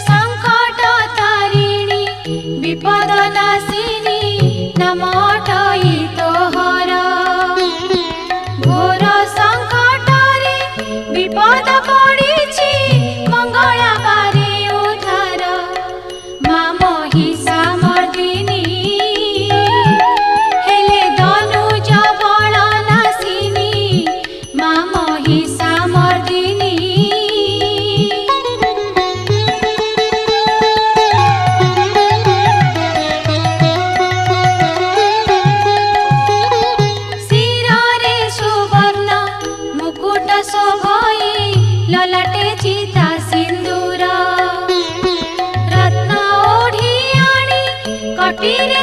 संकट तारिणी विपद नाशिनी नमटई तोहर घोर संकटरे विपद पड़िछि मंगला बारे उद्धार माँ महिषामर्दिनी हेले धनुज बल नाशिनी माँ महिषामर्दिनी शिरे सुवर्ण मुकुट शोभई ललाटे चिता सिंदूर रत्न ओढ़ी आनी कटिरे